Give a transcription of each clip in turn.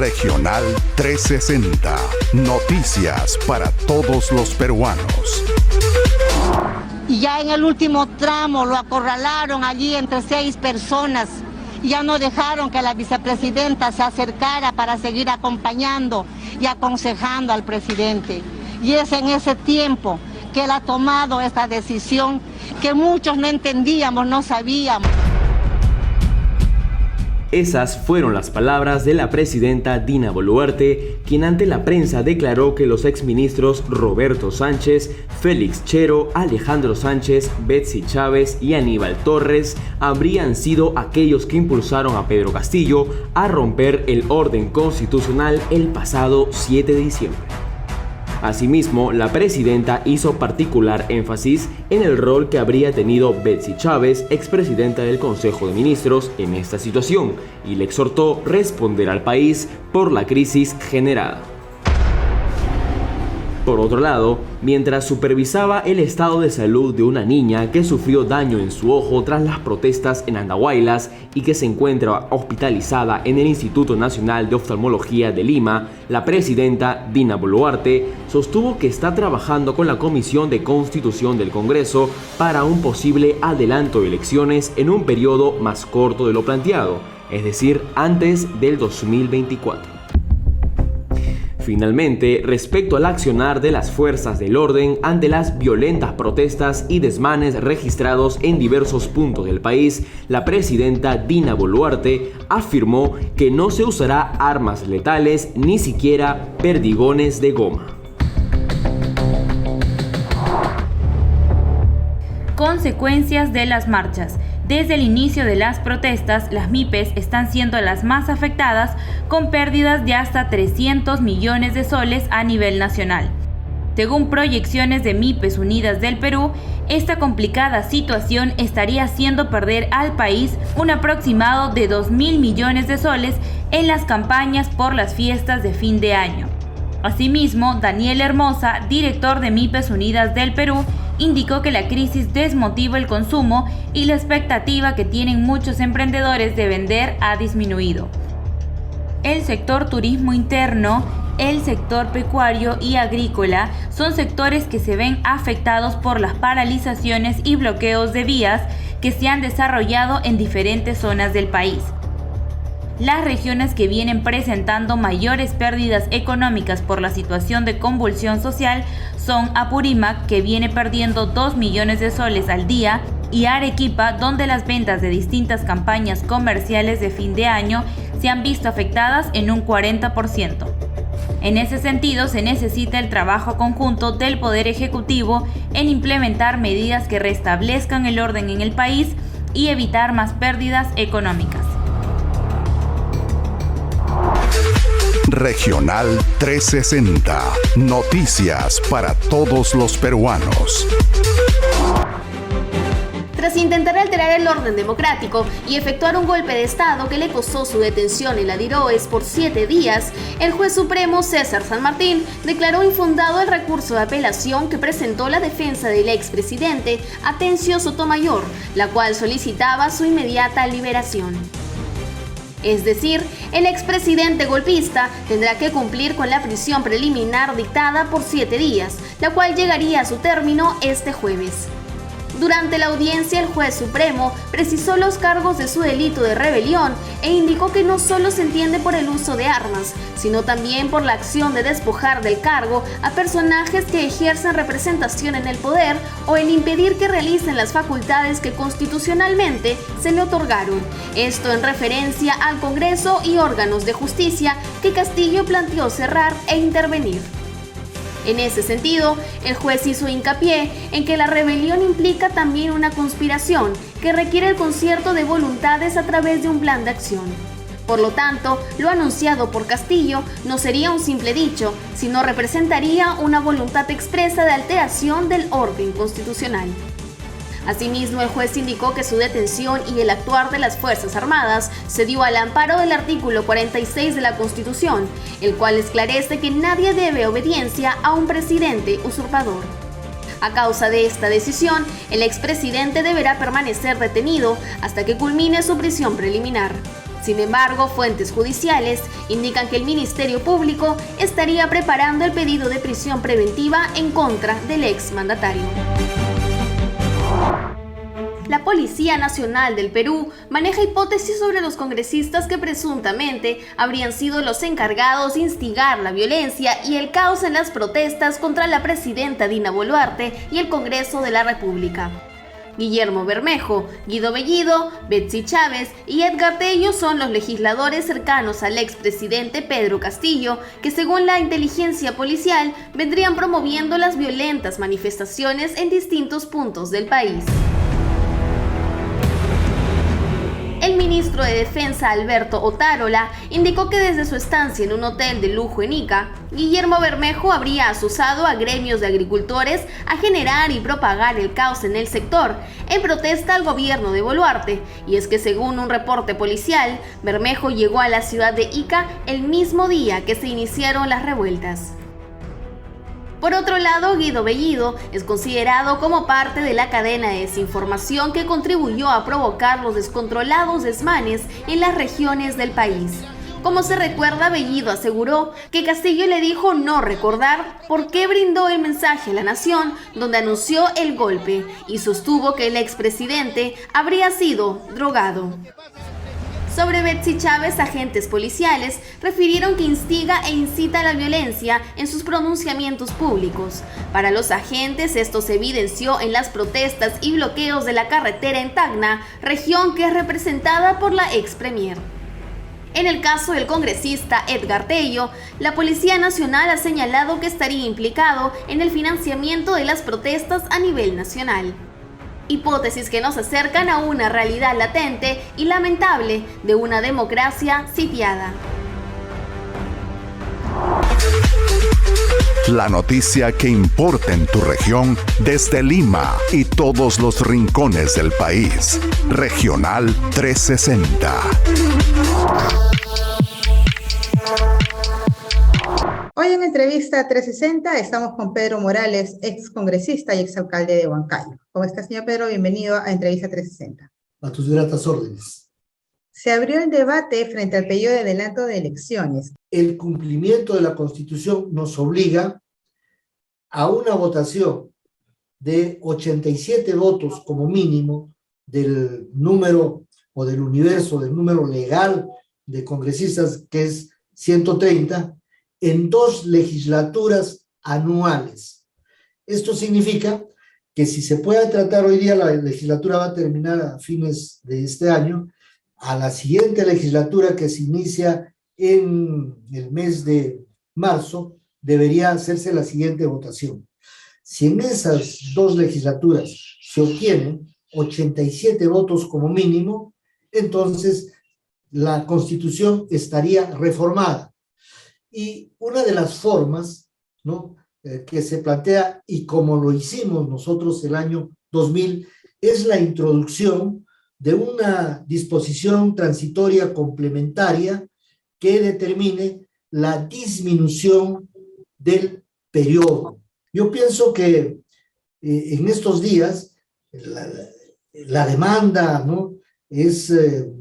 Regional 360. Noticias para todos los peruanos. Y ya en el último tramo lo acorralaron allí entre 6 personas. Ya no dejaron que la vicepresidenta se acercara para seguir acompañando y aconsejando al presidente. Y es en ese tiempo que él ha tomado esta decisión que muchos no entendíamos, no sabíamos. Esas fueron las palabras de la presidenta Dina Boluarte, quien ante la prensa declaró que los exministros Roberto Sánchez, Félix Chero, Alejandro Sánchez, Betsy Chávez y Aníbal Torres habrían sido aquellos que impulsaron a Pedro Castillo a romper el orden constitucional el pasado 7 de diciembre. Asimismo, la presidenta hizo particular énfasis en el rol que habría tenido Betsy Chávez, expresidenta del Consejo de Ministros, en esta situación, y le exhortó responder al país por la crisis generada. Por otro lado, mientras supervisaba el estado de salud de una niña que sufrió daño en su ojo tras las protestas en Andahuaylas y que se encuentra hospitalizada en el Instituto Nacional de Oftalmología de Lima, la presidenta Dina Boluarte sostuvo que está trabajando con la Comisión de Constitución del Congreso para un posible adelanto de elecciones en un periodo más corto de lo planteado, es decir, antes del 2024. Finalmente, respecto al accionar de las fuerzas del orden ante las violentas protestas y desmanes registrados en diversos puntos del país, la presidenta Dina Boluarte afirmó que no se usará armas letales ni siquiera perdigones de goma. Consecuencias de las marchas. Desde el inicio de las protestas, las MIPES están siendo las más afectadas, con pérdidas de hasta 300 millones de soles a nivel nacional. Según proyecciones de MIPES Unidas del Perú, esta complicada situación estaría haciendo perder al país un aproximado de 2.000 millones de soles en las campañas por las fiestas de fin de año. Asimismo, Daniel Hermosa, director de MIPES Unidas del Perú, indicó que la crisis desmotiva el consumo y la expectativa que tienen muchos emprendedores de vender ha disminuido. El sector turismo interno, el sector pecuario y agrícola son sectores que se ven afectados por las paralizaciones y bloqueos de vías que se han desarrollado en diferentes zonas del país. Las regiones que vienen presentando mayores pérdidas económicas por la situación de convulsión social son Apurímac, que viene perdiendo 2 millones de soles al día, y Arequipa, donde las ventas de distintas campañas comerciales de fin de año se han visto afectadas en un 40%. En ese sentido, se necesita el trabajo conjunto del Poder Ejecutivo en implementar medidas que restablezcan el orden en el país y evitar más pérdidas económicas. Regional 360. Noticias para todos los peruanos. Tras intentar alterar el orden democrático y efectuar un golpe de Estado que le costó su detención en la Diroes por 7 días, el juez supremo César San Martín declaró infundado el recurso de apelación que presentó la defensa del expresidente Atencio Sotomayor, la cual solicitaba su inmediata liberación. Es decir, el expresidente golpista tendrá que cumplir con la prisión preliminar dictada por 7 días, la cual llegaría a su término este jueves. Durante la audiencia, el juez supremo precisó los cargos de su delito de rebelión e indicó que no solo se entiende por el uso de armas, sino también por la acción de despojar del cargo a personajes que ejercen representación en el poder o en impedir que realicen las facultades que constitucionalmente se le otorgaron. Esto en referencia al Congreso y órganos de justicia que Castillo planteó cerrar e intervenir. En ese sentido, el juez hizo hincapié en que la rebelión implica también una conspiración que requiere el concierto de voluntades a través de un plan de acción. Por lo tanto, lo anunciado por Castillo no sería un simple dicho, sino representaría una voluntad expresa de alteración del orden constitucional. Asimismo, el juez indicó que su detención y el actuar de las Fuerzas Armadas se dio al amparo del artículo 46 de la Constitución, el cual esclarece que nadie debe obediencia a un presidente usurpador. A causa de esta decisión, el expresidente deberá permanecer detenido hasta que culmine su prisión preliminar. Sin embargo, fuentes judiciales indican que el Ministerio Público estaría preparando el pedido de prisión preventiva en contra del exmandatario. La Policía Nacional del Perú maneja hipótesis sobre los congresistas que presuntamente habrían sido los encargados de instigar la violencia y el caos en las protestas contra la presidenta Dina Boluarte y el Congreso de la República. Guillermo Bermejo, Guido Bellido, Betsy Chávez y Edgar Tello son los legisladores cercanos al expresidente Pedro Castillo, que según la inteligencia policial vendrían promoviendo las violentas manifestaciones en distintos puntos del país. El ministro de Defensa Alberto Otárola indicó que desde su estancia en un hotel de lujo en Ica, Guillermo Bermejo habría asusado a gremios de agricultores a generar y propagar el caos en el sector, en protesta al gobierno de Boluarte. Y es que según un reporte policial, Bermejo llegó a la ciudad de Ica el mismo día que se iniciaron las revueltas. Por otro lado, Guido Bellido es considerado como parte de la cadena de desinformación que contribuyó a provocar los descontrolados desmanes en las regiones del país. Como se recuerda, Bellido aseguró que Castillo le dijo no recordar por qué brindó el mensaje a la nación donde anunció el golpe y sostuvo que el expresidente habría sido drogado. Sobre Betsy Chávez, agentes policiales refirieron que instiga e incita a la violencia en sus pronunciamientos públicos. Para los agentes, esto se evidenció en las protestas y bloqueos de la carretera en Tacna, región que es representada por la ex premier. En el caso del congresista Edgar Tello, la Policía Nacional ha señalado que estaría implicado en el financiamiento de las protestas a nivel nacional. Hipótesis que nos acercan a una realidad latente y lamentable de una democracia sitiada. La noticia que importa en tu región desde Lima y todos los rincones del país. Regional 360. Hoy en Entrevista 360 estamos con Pedro Morales, ex congresista y ex alcalde de Huancayo. ¿Cómo está, señor Pedro? Bienvenido a Entrevista 360. A tus gratas órdenes. Se abrió el debate frente al pedido de adelanto de elecciones. El cumplimiento de la Constitución nos obliga a una votación de 87 votos como mínimo del número o del universo, del número legal de congresistas, que es 130, en 2 legislaturas anuales. Esto significa que si se puede tratar hoy día, la legislatura va a terminar a fines de este año, a la siguiente legislatura que se inicia en el mes de marzo, debería hacerse la siguiente votación. Si en esas 2 legislaturas se obtienen 87 votos como mínimo, entonces la Constitución estaría reformada. Y una de las formas, ¿no?, que se plantea, y como lo hicimos nosotros el año 2000, es la introducción de una disposición transitoria complementaria que determine la disminución del periodo. Yo pienso que en estos días la demanda, ¿no?, es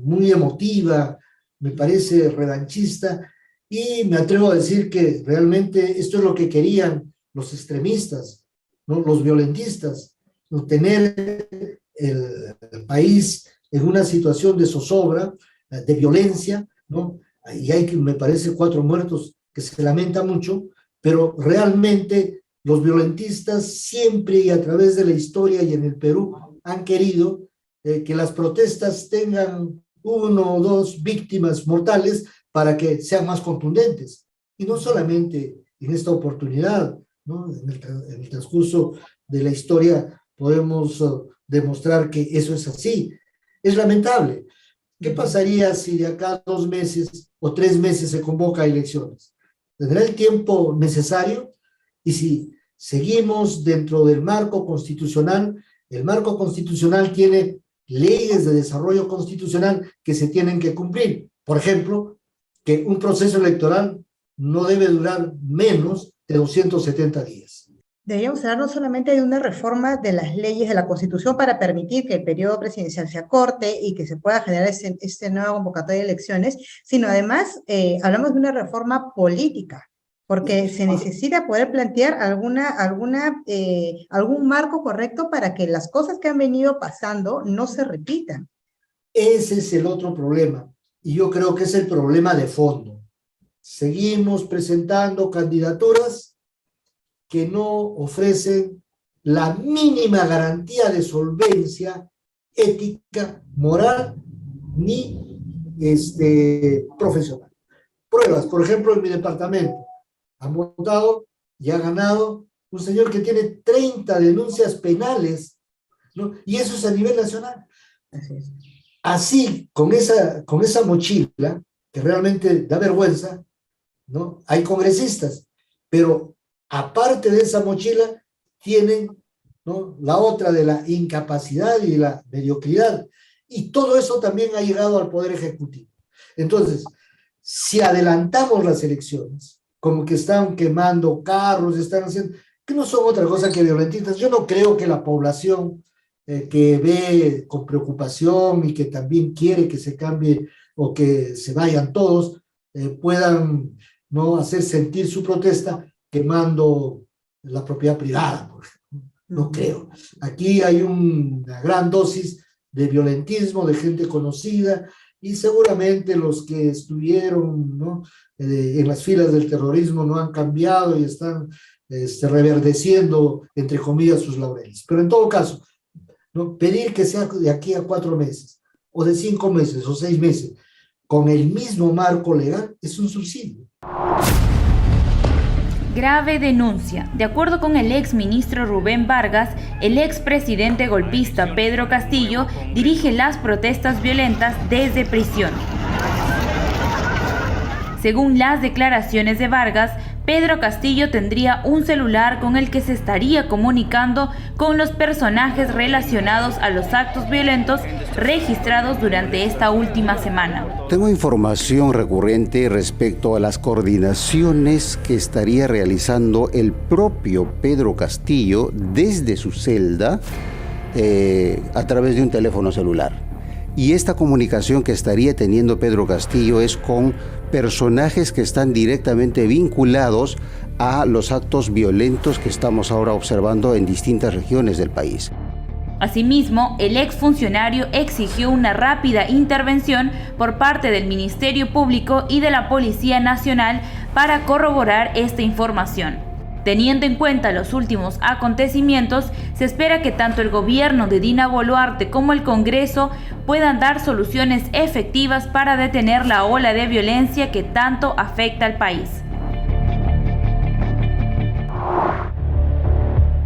muy emotiva, me parece revanchista, y me atrevo a decir que realmente esto es lo que querían los extremistas, ¿no?, los violentistas, ¿no?, tener el país en una situación de zozobra, de violencia, ¿no? Y hay, me parece, 4 muertos que se lamenta mucho, pero realmente los violentistas siempre y a través de la historia y en el Perú han querido que las protestas tengan 1 o 2 víctimas mortales para que sean más contundentes. Y no solamente en esta oportunidad, ¿no? En el transcurso de la historia podemos demostrar que eso es así. Es lamentable. ¿Qué pasaría si de acá a 2 meses o 3 meses se convoca a elecciones? ¿Tendrá el tiempo necesario? Y si seguimos dentro del marco constitucional, el marco constitucional tiene leyes de desarrollo constitucional que se tienen que cumplir. Por ejemplo, que un proceso electoral no debe durar menos de 270 días. Deberíamos hablar no solamente de una reforma de las leyes de la Constitución para permitir que el periodo presidencial se acorte y que se pueda generar esta nueva convocatoria de elecciones, sino además hablamos de una reforma política, porque se necesita poder plantear algún marco correcto para que las cosas que han venido pasando no se repitan. Ese es el otro problema, y yo creo que es el problema de fondo. Seguimos presentando candidaturas que no ofrecen la mínima garantía de solvencia ética, moral, ni profesional. Pruebas, por ejemplo, en mi departamento, han votado y ha ganado un señor que tiene 30 denuncias penales, ¿no? Y eso es a nivel nacional. Así, con esa mochila, que realmente da vergüenza, ¿no? Hay congresistas, pero aparte de esa mochila, tienen, ¿no?, la otra de la incapacidad y la mediocridad. Y todo eso también ha llegado al Poder Ejecutivo. Entonces, si adelantamos las elecciones, como que están quemando carros, están haciendo, que no son otra cosa que violentistas, yo no creo que la población que ve con preocupación y que también quiere que se cambie o que se vayan todos, puedan, ¿no?, hacer sentir su protesta quemando la propiedad privada, por ejemplo. No creo. Aquí hay una gran dosis de violentismo, de gente conocida, y seguramente los que estuvieron, ¿no?, en las filas del terrorismo no han cambiado y están reverdeciendo, entre comillas, sus laureles. Pero en todo caso, ¿no?, pedir que sea de aquí a 4 meses, o de 5 meses, o 6 meses, con el mismo marco legal, es un subsidio. Grave denuncia. De acuerdo con el exministro Rubén Vargas, el expresidente golpista Pedro Castillo dirige las protestas violentas desde prisión. Según las declaraciones de Vargas, Pedro Castillo tendría un celular con el que se estaría comunicando con los personajes relacionados a los actos violentos registrados durante esta última semana. Tengo información recurrente respecto a las coordinaciones que estaría realizando el propio Pedro Castillo desde su celda a través de un teléfono celular. Y esta comunicación que estaría teniendo Pedro Castillo es con personajes que están directamente vinculados a los actos violentos que estamos ahora observando en distintas regiones del país. Asimismo, el exfuncionario exigió una rápida intervención por parte del Ministerio Público y de la Policía Nacional para corroborar esta información. Teniendo en cuenta los últimos acontecimientos, se espera que tanto el gobierno de Dina Boluarte como el Congreso puedan dar soluciones efectivas para detener la ola de violencia que tanto afecta al país.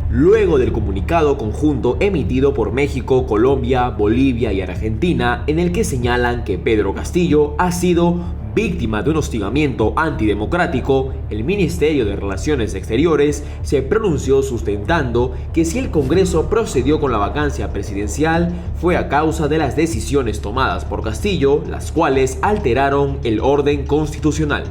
Luego del comunicado conjunto emitido por México, Colombia, Bolivia y Argentina, en el que señalan que Pedro Castillo ha sido víctima de un hostigamiento antidemocrático, el Ministerio de Relaciones Exteriores se pronunció sustentando que si el Congreso procedió con la vacancia presidencial fue a causa de las decisiones tomadas por Castillo, las cuales alteraron el orden constitucional.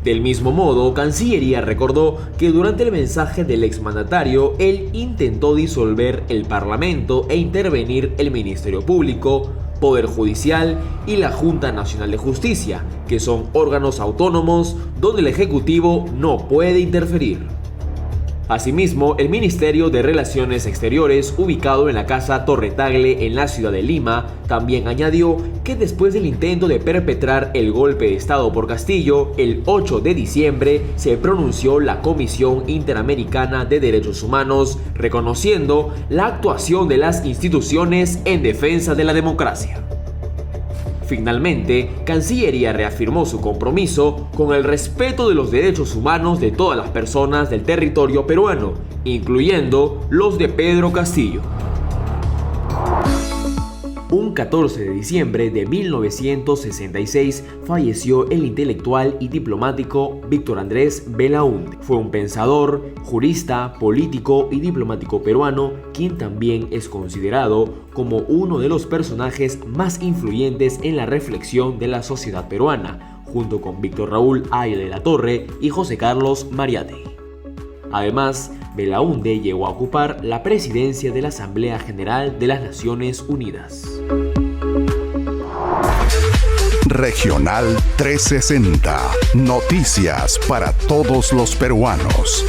Del mismo modo, Cancillería recordó que durante el mensaje del exmandatario, él intentó disolver el Parlamento e intervenir el Ministerio Público, Poder Judicial y la Junta Nacional de Justicia, que son órganos autónomos donde el Ejecutivo no puede interferir. Asimismo, el Ministerio de Relaciones Exteriores, ubicado en la Casa Torre Tagle en la ciudad de Lima, también añadió que después del intento de perpetrar el golpe de Estado por Castillo, el 8 de diciembre se pronunció la Comisión Interamericana de Derechos Humanos, reconociendo la actuación de las instituciones en defensa de la democracia. Finalmente, Cancillería reafirmó su compromiso con el respeto de los derechos humanos de todas las personas del territorio peruano, incluyendo los de Pedro Castillo. Un 14 de diciembre de 1966 falleció el intelectual y diplomático Víctor Andrés Belaúnde. Fue un pensador, jurista, político y diplomático peruano, quien también es considerado como uno de los personajes más influyentes en la reflexión de la sociedad peruana, junto con Víctor Raúl Haya de la Torre y José Carlos Mariátegui. Además, Belaúnde llegó a ocupar la presidencia de la Asamblea General de las Naciones Unidas. Regional 360. Noticias para todos los peruanos.